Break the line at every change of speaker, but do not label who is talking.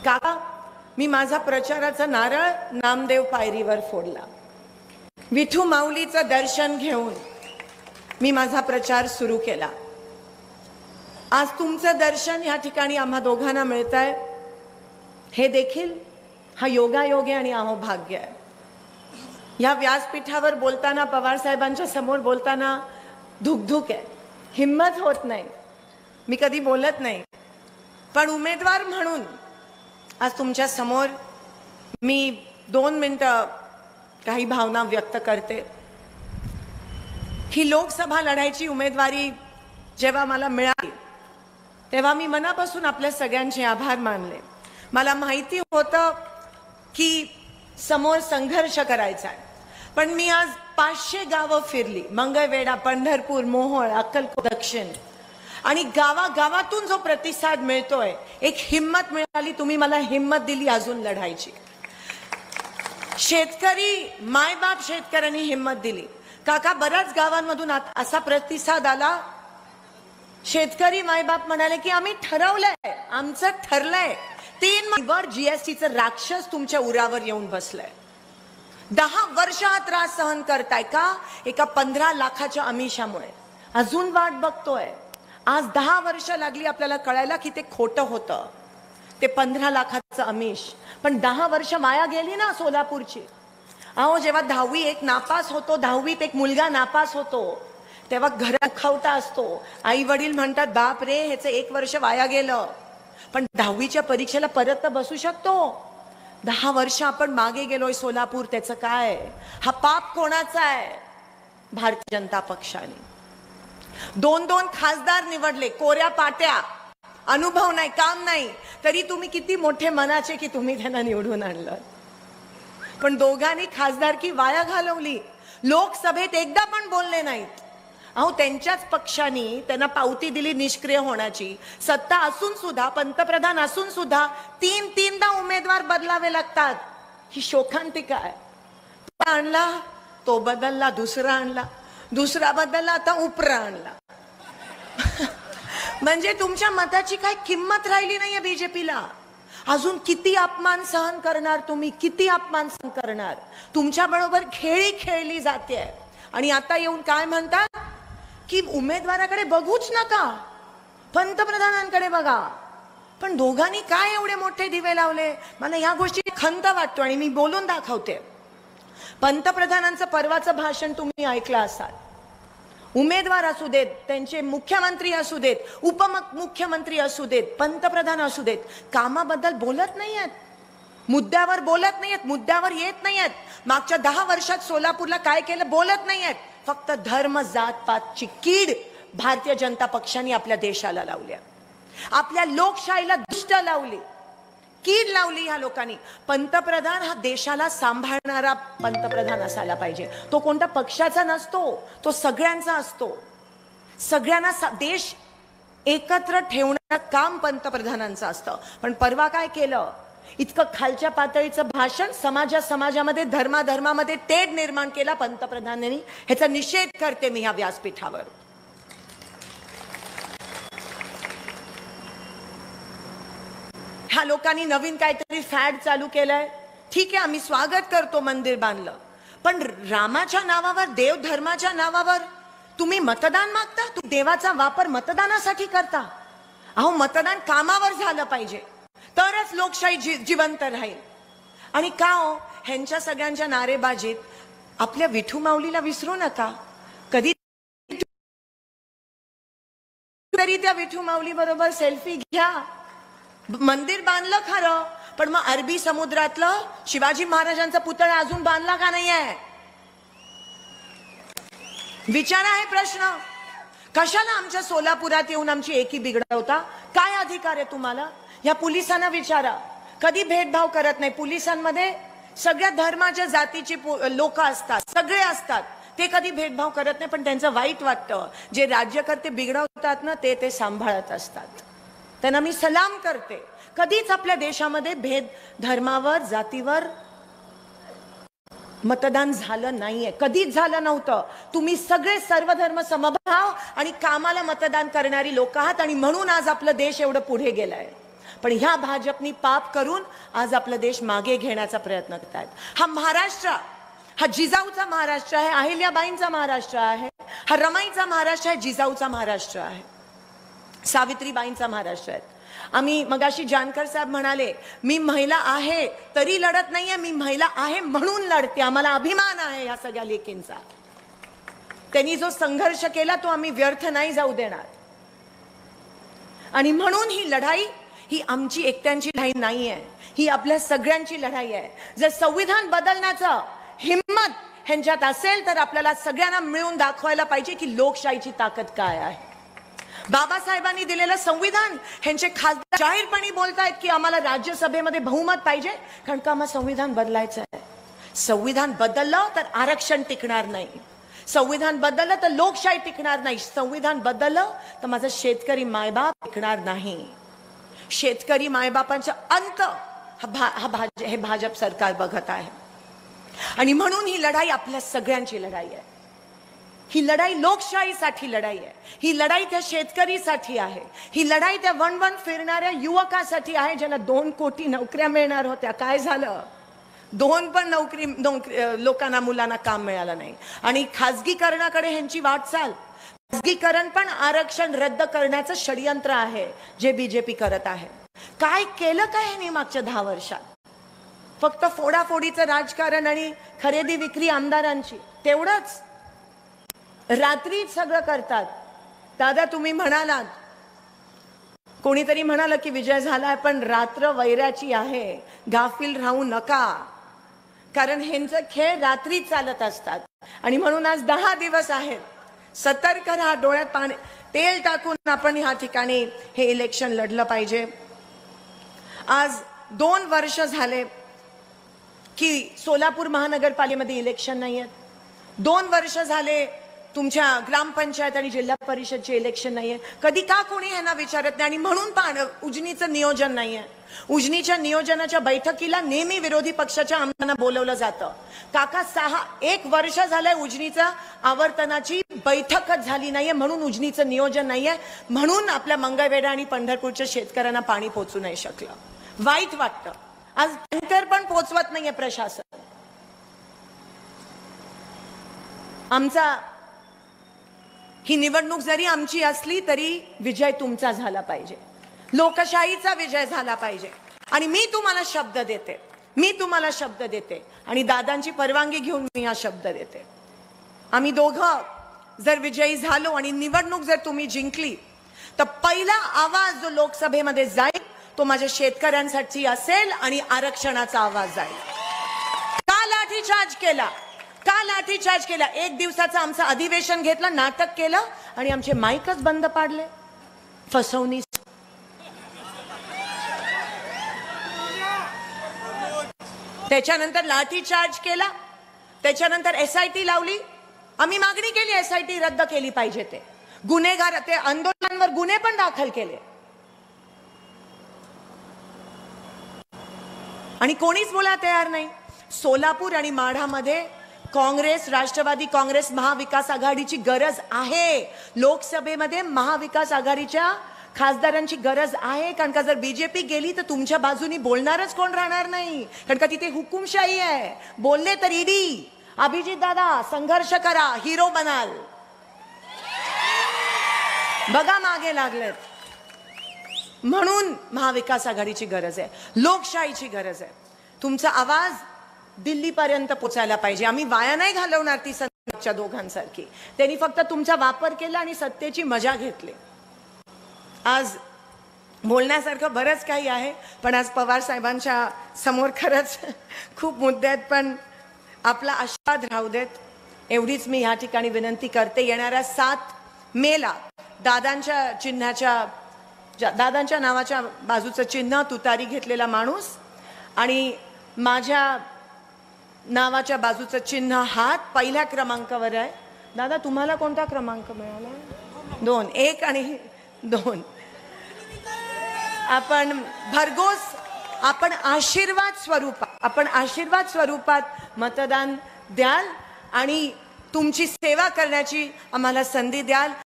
काका, मी माझा प्रचाराचा नारळ नामदेव पायरीवर फोडला. विठू माऊलीचं दर्शन घेऊन मी माझा प्रचार सुरू केला. आज तुमचं दर्शन या ठिकाणी आम्हा दोघांना मिळतंय, हे देखील हा योगायोग आहे आणि अहोभाग्य आहे. या व्यासपीठावर बोलताना, पवार साहेबांच्या समोर बोलताना धुकधुक आहे, हिम्मत होत नाही, मी कधी बोलत नाही. पण उमेदवार म्हणून आज तुमच्या समोर मी 2 मिनिटं काही भावना व्यक्त करते. ही लोकसभा लढायची उमेदवारी जेव्हा मला मिळाली तेव्हा मी मनापासून आपल्या सगळ्यांचे आभार मानले. मला माहिती होतं की समोर संघर्ष करायचा आहे, पण मी आज 500 गावं फिरली, मंगळवेढा, पंढरपूर, मोहोळ, अक्कलकोट दक्षिण, आणि गावागावातून जो प्रतिसाद मिळतोय, एक हिम्मत मिळाली. तुम्ही मला हिम्मत दिली अजून लढायची. शेतकरी, मायबाप शेतकऱ्यांनी हिम्मत दिली. काका, बऱ्याच गावांमधून असा प्रतिसाद आला. शेतकरी मायबाप म्हणाले की आम्ही ठरवलंय, आमचं ठरलंय. 3 महिन्यावर जीएसटीचं राक्षस तुमच्या उरावर येऊन बसलंय. 10 वर्ष हा त्रास सहन करताय का? एका 15 लाखाच्या आमिषामुळे. अजून वाट बघतोय. आज 10 वर्ष लागली आपल्याला कळायला की ते खोटं होतं, ते 15 लाखाचं आमिष. पण 10 वर्ष वाया गेली ना सोलापूरची. अहो, जेव्हा 10वी एक नापास होतो, 10वीत एक मुलगा नापास होतो, तेव्हा घरात खावटा असतो. आई वडील म्हणतात, बाप रे, ह्याचं 1 वर्ष वाया गेलं. पण 10वीच्या परीक्षेला परत तर बसू शकतो. 10 वर्ष आपण मागे गेलोय सोलापूर, त्याचं काय? हा पाप कोणाचा आहे? भारतीय जनता पक्षाने 2-2 खासदार निवडले, कोऱ्या पाट्या, अनुभव नाही, काम नाही, तरी तुम्ही किती मोठे मनाचे की तुम्ही त्यांना निवडून आणलं. पण दोघांनी खासदारकी वाया घालवली. लोकसभेत एकदा पण बोलले नाहीत. अहो, त्यांच्याच पक्षाने त्यांना पावती दिली निष्क्रिय होण्याची. सत्ता असून सुद्धा, पंतप्रधान असून सुद्धा 3-3दा उमेदवार बदलावे लागतात. ही शोकांतिका आहे. तो आणला, तो बदलला, दुसरा आणला, दुसरा बदलला, आता उपरा आणला. म्हणजे तुमच्या मताची काय किंमत राहिली नाहीये बीजेपीला. अजून किती अपमान सहन करणार तुम्ही? किती अपमान सहन करणार? तुमच्या बरोबर खेळी खेळली जाते. आणि आता येऊन काय म्हणतात की उमेदवाराकडे बघूच नका, पंतप्रधानांकडे बघा. पण दोघांनी काय एवढे मोठे दिवे लावले? मला या गोष्टी खंत वाटतो आणि मी बोलून दाखवते. पंतप्रधानांचं परवाचं भाषण तुम्ही ऐकलं असाल. उमेदवार असू देत, त्यांचे मुख्यमंत्री असू देत, उपमुख्यमंत्री असू देत, पंतप्रधान असू देत, कामाबद्दल बोलत नाहीयेत, मुद्द्यावर बोलत नाहीयेत, मुद्द्यावर येत नाहीयेत. मागच्या 10 वर्षात सोलापूरला काय केलं बोलत नाहीयेत. फक्त धर्म, जात पातची कीड भारतीय जनता पक्षाने आपल्या देशाला लावल्या. आपल्या लोकशाहीला दुष्ट लावली, कीड लावली ह्या लोकांनी. पंतप्रधान हा देशाला सांभाळणारा पंतप्रधान असायला पाहिजे. तो कोणत्या पक्षाचा नसतो, तो सगळ्यांचा असतो. सगळ्यांना देश एकत्र ठेवण्याचं काम पंतप्रधानांचं असतं. पण परवा काय केलं? इतकं खालच्या पातळीचं भाषण, समाजामध्ये, धर्मामध्ये तेढ निर्माण केला पंतप्रधानांनी. ह्याचा निषेध करते मी ह्या व्यासपीठावर. ह्या लोकांनी नवीन काहीतरी फॅड चालू केलंय. ठीक आहे, आम्ही स्वागत करतो, मंदिर बांधलं. पण रामाच्या नावावर, देव धर्माच्या नावावर तुम्ही मतदान मागता. तुम्ही देवाचा वापर मतदानासाठी करता. अहो, मतदान कामावर झालं पाहिजे, तरच लोकशाही जिवंत राहील. आणि का हो, ह्यांच्या सगळ्यांच्या नारेबाजीत आपल्या विठू माऊलीला विसरू नका. कधी तरी त्या विठू माऊली बरोबर सेल्फी घ्या. मंदिर बांधलं खरं, पण मग अरबी समुद्रातलं शिवाजी महाराजांचा पुतळा अजून बांधला का नाहीये? विचारा आहे प्रश्न. कशाला आमच्या सोलापुरात येऊन आमची एकी बिघडवता? काय अधिकार आहे तुम्हाला? या पोलिसांना विचारा. कधी भेदभाव करत नाही. पोलिसांमध्ये सगळ्या धर्माच्या, जातीची लोक असतात, सगळे असतात. ते कधी भेदभाव करत नाही. पण त्यांचं वाईट वाटतं, जे राज्यकर्ते बिघडवतात ना, ते सांभाळत असतात. त्यांना मी सलाम करते. कधीच आपल्या देशामध्ये भेद धर्मावर, जातीवर मतदान झालं नाहीये, कधीच झालं नव्हतं. तुम्ही सगळे सर्वधर्म समभाव आणि कामाला मतदान करणारी लोक आहात. आणि म्हणून आज आपला देश एवढं पुढे गेलाय. पण ह्या भाजपनी पाप करून आज आपला देश मागे घेण्याचा प्रयत्न करतायत. हा महाराष्ट्र हा जिजाऊचा महाराष्ट्र आहे, अहिल्याबाईंचा महाराष्ट्र आहे, हा रमाईचा महाराष्ट्र आहे, जिजाऊचा महाराष्ट्र आहे, सावित्रीबाईंचा महाराष्ट्र आहे. आम्ही मगाशी जानकर साहेब म्हणाले मी महिला आहे तरी लढत नाहीये, मी महिला आहे म्हणून लढते, आम्हाला अभिमान आहे या सगळ्या लेकींचा. त्यांनी जो संघर्ष केला तो आम्ही व्यर्थ नाही जाऊ देणार. आणि म्हणून ही लढाई ही आमची एकट्यांची लढाई नाहीये, ही आपल्या सगळ्यांची लढाई आहे. जर संविधान बदलण्याचं हिम्मत ह्यांच्यात असेल तर आपल्याला सगळ्यांना मिळून दाखवायला पाहिजे की लोकशाहीची ताकद काय आहे. बाबासाहेबांनी दिलेलं संविधान ह्यांचे खासदार जाहीरपणे बोलतायत की आम्हाला राज्यसभेमध्ये बहुमत पाहिजे कारण का आम्हाला संविधान बदलायचं आहे. संविधान बदललं तर आरक्षण टिकणार नाही, संविधान बदललं तर लोकशाही टिकणार नाही, संविधान बदललं तर माझा शेतकरी मायबाप टिकणार नाही. शेतकरी मायबापांचा अंत हे भाजप सरकार बघत आहे. आणि म्हणून ही लढाई आपल्या सगळ्यांची लढाई आहे. ही लढाई लोकशाहीसाठी लढाई आहे, ही लढाई त्या शेतकरीसाठी आहे, ही लढाई त्या वणवण फिरणाऱ्या युवकासाठी आहे ज्यांना 2 कोटी नोकऱ्या मिळणार होत्या. काय झालं? 2 पण नोकरी लोकांना मुलांना काम मिळालं नाही. आणि खाजगीकरणाकडे ह्यांची वाटचाल, खाजगीकरण पण आरक्षण रद्द करण्याचं षडयंत्र आहे जे बीजेपी करत आहे. काय केलं काय ह्यांनी मागच्या 10 वर्षात? फक्त फोडाफोडीचं राजकारण आणि खरेदी विक्री आमदारांची, तेवढंच. रात्रीच सगळं करतात. दादा तुम्ही म्हणालात, कोणीतरी म्हणालं की विजय झालाय पण रात्र वैराची आहे, गाफील राहू नका, कारण ह्यांचे खेळ रात्री चालत असतात. आणि म्हणून आज 10 दिवस आहेत. सतर्क राहा, डोळ्यात पाणी तेल टाकून आपण ह्या ठिकाणी हे इलेक्शन लढलं पाहिजे. आज 2 वर्ष झाले की सोलापूर महानगरपालिकेमध्ये इलेक्शन नाही आहेत. 2 वर्ष झाले तुमच्या ग्रामपंचायत आणि जिल्हा परिषदचे इलेक्शन नाहीये. कधी का कोणी ह्यांना विचारत नाही. आणि म्हणून उजनीचं नियोजन नाहीये. उजनीच्या नियोजनाच्या बैठकीला नेहमी विरोधी पक्षाच्या आमदारांना बोलवलं जातं. काका 1 वर्ष झालंय उजनीचा आवर्तनाची बैठकच झाली नाहीये, म्हणून उजनीचं नियोजन नाहीये, म्हणून आपल्या मंगळवेढा आणि पंढरपूरच्या शेतकऱ्यांना पाणी पोहोचू नाही शकलं. वाईट वाटतं. आज टँकर पण पोहोचवत नाहीये प्रशासन. ही निवडणूक जरी आमची असली तरी विजय तुमचा झाला पाहिजे, लोकशाहीचा विजय झाला पाहिजे. आणि मी तुम्हाला शब्द देते, आणि दादांची परवानगी घेऊन मी हा शब्द देते. आम्ही दोघं जर विजयी झालो आणि निवडणूक जर तुम्ही जिंकली तर पहिला आवाज जो लोकसभेमध्ये जाईल तो माझ्या शेतकऱ्यांसाठी असेल आणि आरक्षणाचा आवाज जाईल. का लाठीचार्ज केला? 1 दिवसाचं आमचं अधिवेशन घेतलं, नाटक केलं आणि आमचे माईकच बंद पाडले. फसवणी. त्याच्यानंतर लाठीचार्ज केला, त्याच्यानंतर SIT लावली. आम्ही मागणी केली SIT रद्द केली पाहिजे. ते गुन्हेगार, ते आंदोलनांवर गुन्हे पण दाखल केले आणि कोणीच बोलायला तयार नाही. सोलापूर आणि माढामध्ये काँग्रेस, राष्ट्रवादी काँग्रेस, महाविकास आघाडीची गरज आहे. लोकसभेमध्ये महाविकास आघाडीच्या खासदारांची गरज आहे. कारण का जर बीजेपी गेली तर तुमच्या बाजूनी बोलणारच कोण राहणार नाही, कारण का तिथे हुकुमशाही आहे. बोलले तर ईडी. अभिजित दादा संघर्ष करा, हिरो बनाल. बघा मागे लागलेत. म्हणून महाविकास आघाडीची गरज आहे, लोकशाहीची गरज आहे. तुमचा आवाज दिल्लीपर्यंत पोचायला पाहिजे. आम्ही वाया नाही घालवणार ती संघच्या दोघांसारखी. त्यांनी फक्त तुमचा वापर केला आणि सत्तेची मजा घेतली. आज बोलण्यासारखं बरंच काही आहे, पण आज पवार साहेबांच्या समोर खरंच खूप मुद्दे आहेत, पण आपला आशीर्वाद राहू देत एवढीच मी ह्या ठिकाणी विनंती करते. येणाऱ्या 7 मेला दादांच्या नावाच्या बाजूचं चिन्ह, तुतारी घेतलेला माणूस आणि माझ्या नावाच्या बाजूचं चिन्ह हात पहिल्या क्रमांकावर आहे. दादा तुम्हाला कोणता क्रमांक मिळाला? 2, 1 आणि 2. आपण भरघोस, आपण आशीर्वाद स्वरूपात मतदान द्याल आणि तुमची सेवा करण्याची आम्हाला संधी द्याल.